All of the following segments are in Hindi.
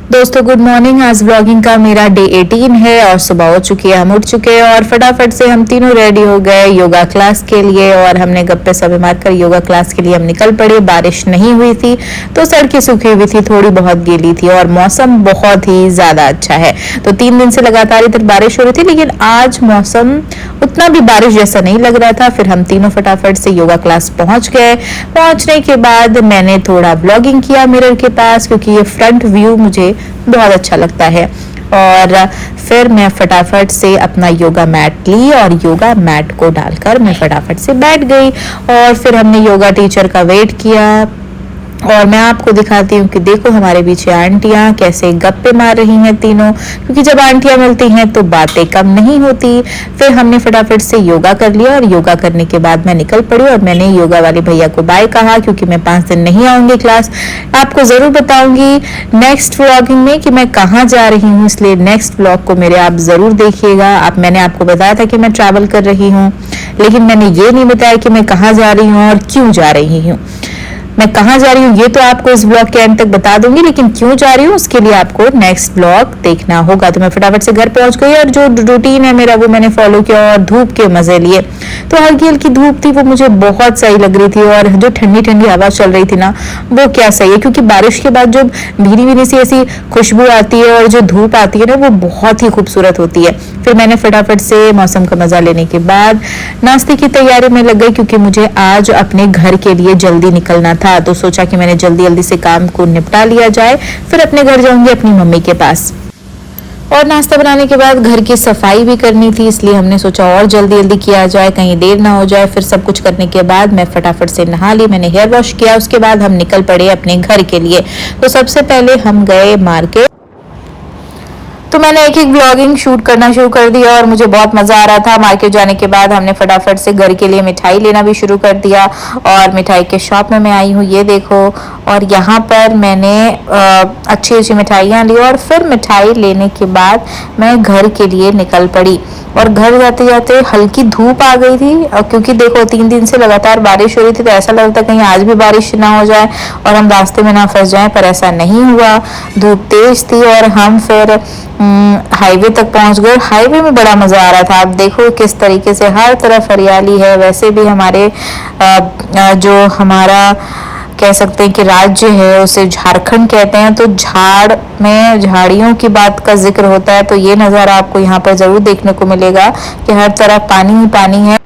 दोस्तों गुड मॉर्निंग। आज व्लॉगिंग का मेरा डे 18 है और सुबह हो चुकी है, हम उठ चुके हैं और फटाफट से हम तीनों रेडी हो गए योगा क्लास के लिए और हमने गप्पे सप्पे मारकर योगा क्लास के लिए हम निकल पड़े। बारिश नहीं हुई थी तो सड़कें सूखी हुई थी, थोड़ी बहुत गीली थी और मौसम बहुत ही ज्यादा अच्छा है। तो 3 दिन से लगातार इधर बारिश हो रही थी, लेकिन आज मौसम उतना भी बारिश जैसा नहीं लग रहा था। फिर हम तीनों फटाफट से योगा क्लास पहुंच गए। पहुंचने के बाद मैंने थोड़ा व्लॉगिंग किया मिरर के पास, क्योंकि ये फ्रंट व्यू मुझे बहुत अच्छा लगता है। और फिर मैं फटाफट से अपना योगा मैट ली और योगा मैट को डालकर मैं फटाफट से बैठ गई और फिर हमने योगा टीचर का वेट किया। और मैं आपको दिखाती हूँ कि देखो हमारे पीछे आंटियां कैसे गप्पे मार रही हैं तीनों, क्योंकि जब आंटियां मिलती हैं तो बातें कम नहीं होती। फिर हमने फटाफट से योगा कर लिया और योगा करने के बाद मैं निकल पड़ी और मैंने योगा वाले भैया को बाय कहा, क्योंकि मैं 5 दिन नहीं आऊंगी क्लास। आपको जरूर बताऊंगी नेक्स्ट व्लॉगिंग में कि मैं कहाँ जा रही हूँ, इसलिए नेक्स्ट व्लॉग को मेरे आप जरूर देखिएगा। मैंने आपको बताया था कि मैं ट्रैवल कर रही हूँ, लेकिन मैंने ये नहीं बताया कि मैं कहाँ जा रही हूँ और क्यों जा रही हूँ। मैं कहाँ जा रही हूँ ये तो आपको इस ब्लॉग के एंड तक बता दूंगी, लेकिन क्यों जा रही हूँ उसके लिए आपको नेक्स्ट ब्लॉग देखना होगा। तो मैं फटाफट से घर पहुंच गई और जो रूटीन है मेरा वो मैंने फॉलो किया और धूप के मजे लिए। तो हल्की हल्की धूप थी, वो मुझे बहुत सही लग रही थी और जो ठंडी ठंडी हवा चल रही थी ना वो क्या सही है, क्योंकि बारिश के बाद जो भीनी भीनी सी ऐसी खुशबू आती है और जो धूप आती है ना वो बहुत ही खूबसूरत होती है। फिर मैंने फटाफट से मौसम का मजा लेने के बाद नाश्ते की तैयारी में लग गई, क्योंकि मुझे आज अपने घर के लिए जल्दी निकलना था। तो सोचा कि मैंने जल्दी जल्दी से काम को निपटा लिया जाए, फिर अपने घर जाऊंगी अपनी मम्मी के पास। और नाश्ता बनाने के बाद घर की सफाई भी करनी थी, इसलिए हमने सोचा और जल्दी जल्दी किया जाए, कहीं देर ना हो जाए। फिर सब कुछ करने के बाद मैं फटाफट से नहा ली, मैंने हेयर वॉश किया, उसके बाद हम निकल पड़े अपने घर के लिए। तो सबसे पहले हम गए मार्केट। तो मैंने एक एक ब्लॉगिंग शूट करना शुरू कर दिया और मुझे बहुत मज़ा आ रहा था। मार्केट जाने के बाद हमने फटाफट से घर के लिए मिठाई लेना भी शुरू कर दिया और मिठाई के शॉप में मैं आई हूँ, ये देखो। और यहाँ पर मैंने अच्छी अच्छी मिठाइयाँ ली और फिर मिठाई लेने के बाद मैं घर के लिए निकल पड़ी। और घर जाते जाते हल्की धूप आ गई थी, क्योंकि देखो 3 दिन से लगातार बारिश हो रही थी, तो ऐसा लगता कहीं आज भी बारिश ना हो जाए और हम रास्ते में ना फंस जाएं, पर ऐसा नहीं हुआ। धूप तेज थी और हम फिर हाईवे तक पहुंच गए। हाईवे में बड़ा मजा आ रहा था। आप देखो किस तरीके से हर तरफ हरियाली है। वैसे भी हमारे जो हमारा कह सकते हैं कि राज्य है उसे झारखंड कहते हैं, तो झाड़ में झाड़ियों की बात का जिक्र होता है। तो ये नज़ारा आपको यहाँ पर जरूर देखने को मिलेगा कि हर तरफ पानी ही पानी है।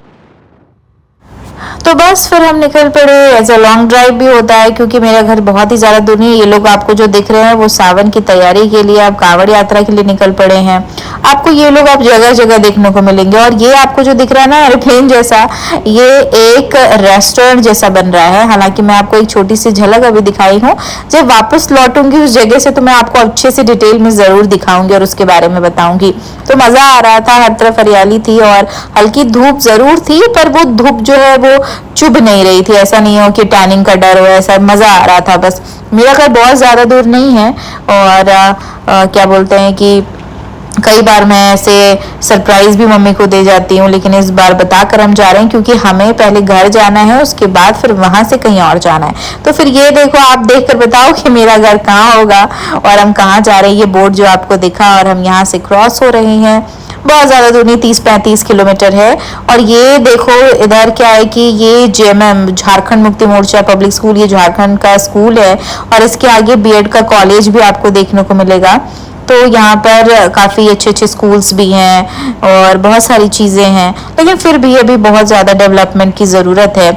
तो बस फिर हम निकल पड़े। ऐसा लॉन्ग ड्राइव भी होता है, क्योंकि मेरा घर बहुत ही ज़्यादा दूर नहीं है। ये लोग आपको जो दिख रहे हैं वो सावन की तैयारी के लिए, आप कांवड़ यात्रा के लिए निकल पड़े हैं। आपको ये लोग आप जगह जगह देखने को मिलेंगे। और ये आपको जो दिख रहा है ना एयरप्लेन जैसा, ये एक रेस्टोरेंट जैसा बन रहा है। हालांकि मैं आपको एक छोटी सी झलक अभी दिखाई हूँ, जब वापस लौटूंगी उस जगह से तो मैं आपको अच्छे से डिटेल में ज़रूर दिखाऊंगी और उसके बारे में बताऊंगी। तो मज़ा आ रहा था, हर तरफ हरियाली थी और हल्की धूप ज़रूर थी, पर वो धूप जो है वो चुभ नहीं रही थी। ऐसा नहीं हो कि टैनिंग का डर हो, ऐसा मज़ा आ रहा था। बस मेरा घर बहुत ज़्यादा दूर नहीं है और क्या बोलते हैं कि कई बार मैं ऐसे सरप्राइज भी मम्मी को दे जाती हूँ, लेकिन इस बार बताकर हम जा रहे हैं, क्योंकि हमें पहले घर जाना है, उसके बाद फिर वहां से कहीं और जाना है। तो फिर ये देखो, आप देखकर बताओ कि मेरा घर कहाँ होगा और हम कहाँ जा रहे हैं। ये बोर्ड जो आपको दिखा और हम यहाँ से क्रॉस हो रहे हैं। बहुत ज़्यादा दूर नहीं, 30-35 किलोमीटर है। और ये देखो इधर क्या है कि ये JMM Jharkhand Mukti Morcha public school, ये झारखंड का स्कूल है और इसके आगे बीएड का कॉलेज भी आपको देखने को मिलेगा। तो यहाँ पर काफ़ी अच्छे अच्छे स्कूल्स भी हैं और बहुत सारी चीज़ें हैं, लेकिन फिर भी अभी बहुत ज़्यादा डेवलपमेंट की ज़रूरत है।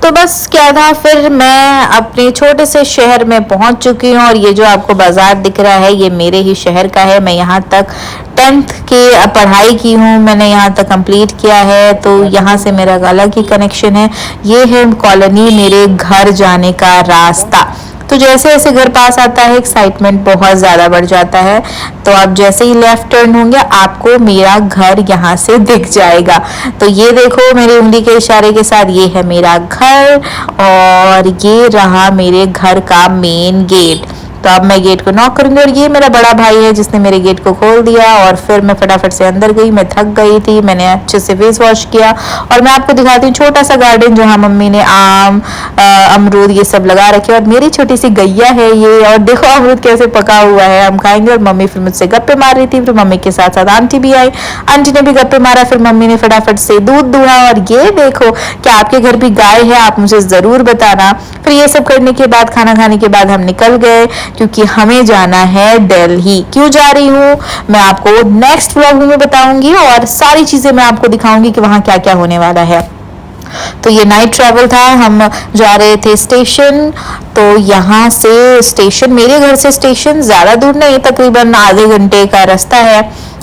तो बस क्या था, फिर मैं अपने छोटे से शहर में पहुंच चुकी हूँ और ये जो आपको बाजार दिख रहा है ये मेरे ही शहर का है। मैं यहाँ तक 10th की पढ़ाई की हूँ, मैंने यहाँ तक कंप्लीट किया है, तो यहाँ से मेरा अलग ही कनेक्शन है। ये है कॉलोनी, मेरे घर जाने का रास्ता। तो जैसे जैसे घर पास आता है एक्साइटमेंट बहुत ज़्यादा बढ़ जाता है। तो आप जैसे ही लेफ्ट टर्न होंगे आपको मेरा घर यहाँ से दिख जाएगा। तो ये देखो मेरी उंगली के इशारे के साथ ये है मेरा घर और ये रहा मेरे घर का मेन गेट। तो अब मैं गेट को नॉक करूंगी और ये मेरा बड़ा भाई है जिसने मेरे गेट को खोल दिया। और फिर मैं फटाफट से अंदर गई, मैं थक गई थी, मैंने अच्छे से फेस वॉश किया और मैं आपको दिखाती हूँ छोटा सा गार्डन जहाँ मम्मी ने आम अमरूद ये सब लगा रखे और मेरी छोटी सी गैया है ये। और देखो अमरूद कैसे पका हुआ है, हम खाएंगे। और मम्मी फिर मुझसे गप्पे मार रही थी, फिर मम्मी के साथ साथ आंटी भी आई, आंटी ने भी गप्पे मारा, फिर मम्मी ने फटाफट से दूध दुहा। और ये देखो क्या आपके घर भी गाय है, आप मुझे जरूर बताना। फिर ये सब करने के बाद, खाना खाने के बाद हम निकल गए क्योंकि हमें जाना है दिल्ली। क्यों जा रही हूँ मैं आपको नेक्स्ट व्लॉग में बताऊंगी और सारी चीजें मैं आपको दिखाऊंगी कि वहां क्या क्या होने वाला है। तो ये नाइट ट्रैवल था, हम जा रहे थे स्टेशन। तो यहाँ से स्टेशन, मेरे घर से स्टेशन ज़्यादा दूर नहीं, तकरीबन आधे घंटे का रास्ता है।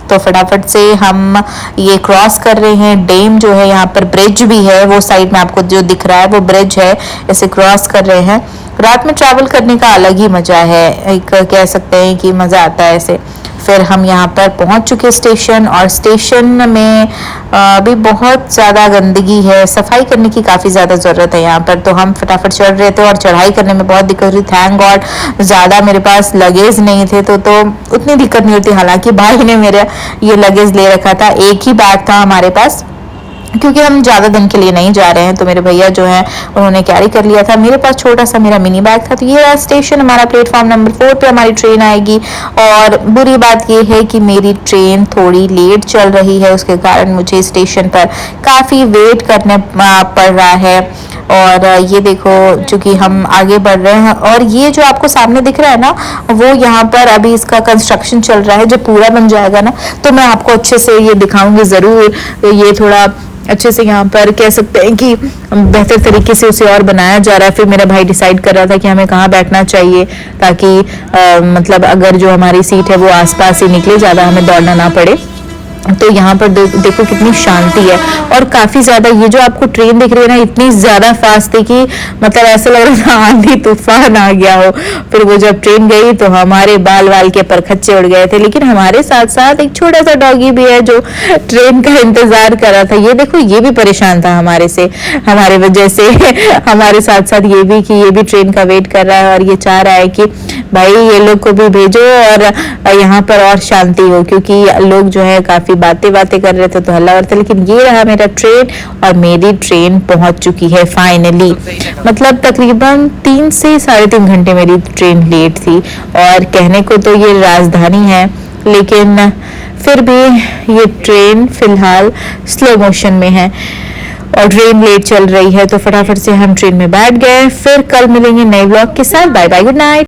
तो फटाफट से हम ये क्रॉस कर रहे हैं। डैम जो है यहाँ पर, ब्रिज भी है वो साइड में आपको जो दिख रहा है वो ब्रिज है, इसे क्रॉस कर रहे हैं। रात में ट्रैवल करने का अलग ही मजा है, एक कह सकते हैं कि मज़ा आता है ऐसे। फिर हम यहाँ पर पहुँच चुके स्टेशन और स्टेशन में भी बहुत ज़्यादा गंदगी है, सफाई करने की काफ़ी ज़्यादा ज़रूरत है यहाँ पर। तो हम फटाफट चढ़ रहे थे और चढ़ाई करने में बहुत दिक्कत हुई। थैंक गॉड ज़्यादा मेरे पास लगेज नहीं थे तो उतनी दिक्कत नहीं होती। हालांकि भाई ने मेरा ये लगेज ले रखा था, एक ही बैग था हमारे पास क्योंकि हम ज़्यादा दिन के लिए नहीं जा रहे हैं। तो मेरे भैया जो हैं उन्होंने कैरी कर लिया था, मेरे पास छोटा सा मेरा मिनी बैग था। तो ये रहा स्टेशन हमारा, प्लेटफॉर्म नंबर 4 पे हमारी ट्रेन आएगी। और बुरी बात ये है कि मेरी ट्रेन थोड़ी लेट चल रही है, उसके कारण मुझे स्टेशन पर काफ़ी वेट करने पड़ रहा है। और ये देखो चूँकि हम आगे बढ़ रहे हैं और ये जो आपको सामने दिख रहा है ना, वो यहाँ पर अभी इसका कंस्ट्रक्शन चल रहा है। जब पूरा बन जाएगा ना तो मैं आपको अच्छे से ये दिखाऊंगी ज़रूर। ये थोड़ा अच्छे से यहाँ पर कह सकते हैं कि बेहतर तरीके से उसे और बनाया जा रहा है। फिर मेरा भाई डिसाइड कर रहा था कि हमें कहाँ बैठना चाहिए ताकि मतलब अगर जो हमारी सीट है वो आसपास ही निकले, ज़्यादा हमें दौड़ना ना पड़े। तो यहाँ पर देखो कितनी शांति है और काफ़ी ज़्यादा, ये जो आपको ट्रेन दिख रही है ना इतनी ज़्यादा फास्ट थी कि मतलब ऐसा लग रहा था आंधी तूफान आ गया हो। फिर वो जब ट्रेन गई तो हमारे बाल वाल के परखच्चे उड़ गए थे। लेकिन हमारे साथ साथ एक छोटा सा डॉगी भी है जो ट्रेन का इंतजार कर रहा था। ये देखो ये भी परेशान था हमारे वजह से हमारे साथ साथ ये भी कि ये भी ट्रेन का वेट कर रहा है और ये चाह रहा है कि भाई ये लोग को भी भेजो और यहाँ पर और शांति हो, क्योंकि लोग जो है काफ़ी बातें कर रहे थे तो हल्ला था। लेकिन ये रहा मेरा ट्रेन और मेरी ट्रेन पहुंच चुकी है फाइनली। मतलब तकरीबन 3 से 3.5 घंटे मेरी ट्रेन लेट थी और कहने को तो ये राजधानी है, लेकिन फिर भी ये ट्रेन फिलहाल स्लो मोशन में है और ट्रेन लेट चल रही है। तो फटाफट से हम ट्रेन में बैठ गए। फिर कल मिलेंगे नए ब्लॉग के साथ। Bye bye, good night.